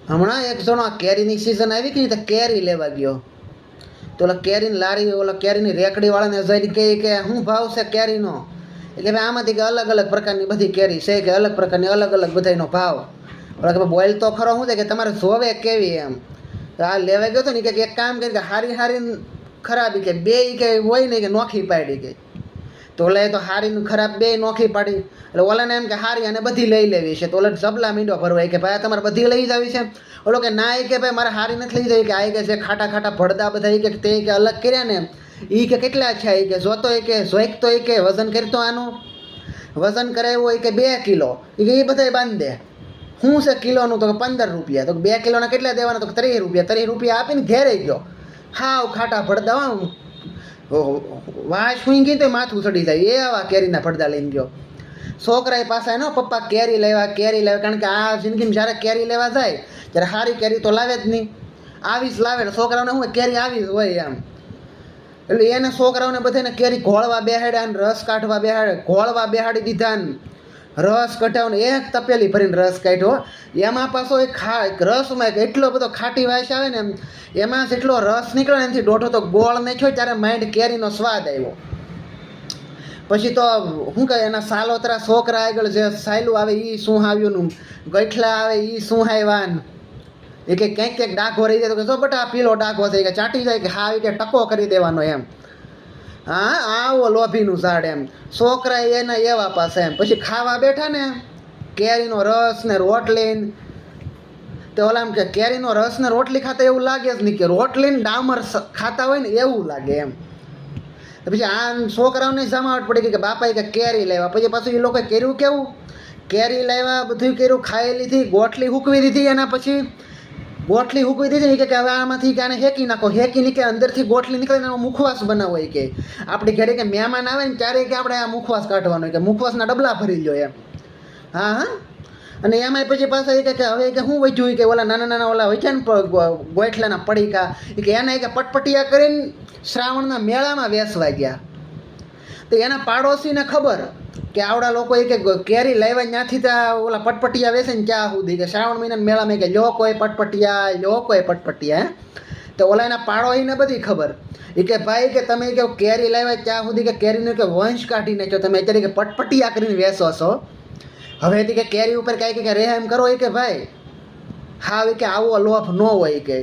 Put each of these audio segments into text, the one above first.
હમણાં એક જણો આ કેરીની સિઝન આવી કે નહીં તો કેરી લેવા ગયો તો ઓલા કેરીની લારી ઓલા કેરીની રેકડી વાળાને જઈને કહે કે શું ભાવ છે કેરીનો એટલે ભાઈ આમાંથી કે અલગ અલગ પ્રકારની બધી કેરી છે કે અલગ પ્રકારની અલગ અલગ બધાનો ભાવ ઓલા કે બોલ તો ખરો શું છે કે તમારે જોવે કેવી એમ તો આ લેવા ગયો હતો ને કે એક કામ કરી કે હારી હારી ખરાબી કે બે કે હોય ને કે નોખી પાડી ગઈ તો ઓલા તો હારી ખરાબ બે નોખી પાડી એટલે ઓલાને એમ કે હારી અને બધી લઈ લેવી છે તો ઓલા જબલા મીંડો ભરવાય કે ભાઈ તમારે બધી લઈ જવી છે ઓલો કે ના એ કે ભાઈ મારે હારી નથી લઈ જવી કે આ કે છે ખાટા ખાટા ભડદા બધા કે તે કે અલગ કર્યા ને એ કે કેટલા છે એ કે જોતો એ કે જોઈક તો એ કે વજન કરતો આનું વજન કરાવ્યું એ કે 2 કિલો એ કે એ બધા બાંધ દે શું છે કિલોનું તો 15 રૂપિયા તો 2 કિલોના કેટલા દેવાના તો 30 રૂપિયા આપીને ઘેરે ગયો હાવ ખાટા ભડદા વાહ સુઈ ગઈ તો માથું ચડી જાય એ આવા કેરીના પડદા લઈને ગયો છોકરા પાસે એનો પપ્પા કેરી લેવા કારણ કે આ જિંદગીમાં જ્યારે કેરી લેવા જાય ત્યારે સારી કેરી તો લાવે જ નહીં આવી જ લાવે છોકરાઓને શું કેરી આવી જ હોય એમ એટલે એને છોકરાઓને બધાને કેરી ઘોળવા બેહાડ્યા ને રસ કાઢવા ઘોળવા બેહાડી દીધા ને રસ કઢાવને એક તપેલી ભરીને રસ કાઢ્યો એમાં પાછો રસમાં એટલો બધો ખાટી વાસ આવે ને એમાં જેટલો રસ નીકળ્યો ને એનાથી દોઢો તો ગોળ નાખ્યો ત્યારે માંડ કેરીનો સ્વાદ આવ્યો પછી તો શું કહે એના સાલોતરા છોકરા આગળ જે સાયલું આવે એ શું આવ્યું ગઠલા આવે એ શું આવ્યા એ કે ક્યાંક ડાઘો રહી જાય તો કે જો બટા પીલો ડાઘો થઈ કે ચાટી જાય કે હા કે ટકો કરી દેવાનો એમ હા આવો લોભીનું ઝાડ એમ છોકરા એના એવા પાસે એમ પછી ખાવા બેઠા ને કેરીનો રસ ને રોટલી તો ઓલા એમ કે કેરીનો રસ ને રોટલી ખાતા એવું લાગે જ નહીં કે રોટલી ને ડામર ખાતા હોય ને એવું લાગે એમ પછી આ છોકરાઓને જમાવટ પડી ગઈ કે બાપાએ કે કેરી લાવ્યા પછી પાછું એ લોકોએ કર્યું કેવું કેરી લાવ્યા બધું કર્યું ખાઈ લીધી ગોઠલી હૂકવી દીધી એના પછી ગોઠલી હૂકવી દીધી કે હવે આમાંથી કે આને હેકી નાખો હેકી નીકળે અંદરથી ગોઠલી નીકળે એનો મુખવાસ બનાવવો હોય કે આપણી ઘરે કે મહેમાન આવે ને ત્યારે કે આપણે આ મુખવાસ કાઢવાનો હોય કે મુખવાસના ડબલા ભરી લો એમ હા હા અને એમાં પછી પાછા એ કે હવે કે શું વધ્યું કે ઓલા નાના નાના ઓલા હોય છે ને ગોઠલાના પડીકા કે એના કે પટપટિયા કરીને શ્રાવણના મેળામાં વેસવા ગયા તો એના પાડોશીને ખબર કે આવડા લોકો કે કેરી લાવ્યા ત્યાંથી ત્યાં ઓલા પટપટિયા વેસે ને ક્યાં સુધી કે શ્રાવણ મહિનાના મેળામાં કે લો કોઈ પટપટિયા તો ઓલા એના પાડોશીને બધી ખબર એ કે ભાઈ કે તમે કે કેરી લાવ્યા ત્યાં સુધી કે કેરીનો કે વંશ કાઢી નાખ્યો તમે અત્યારે કે પટપટિયા કરીને વેસો છો હવેથી કે કેરી ઉપર કાંઈ કે રેહ એમ કરો એ કે ભાઈ હા કે આવો લોભ ન હોય કે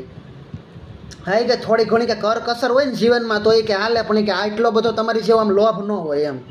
હા કે થોડી ઘણી કે કરકસર હોય ને જીવનમાં તો એ કે હાલે પણ કે આટલો બધો તમારી જેવો આમ લોભ ન હોય એમ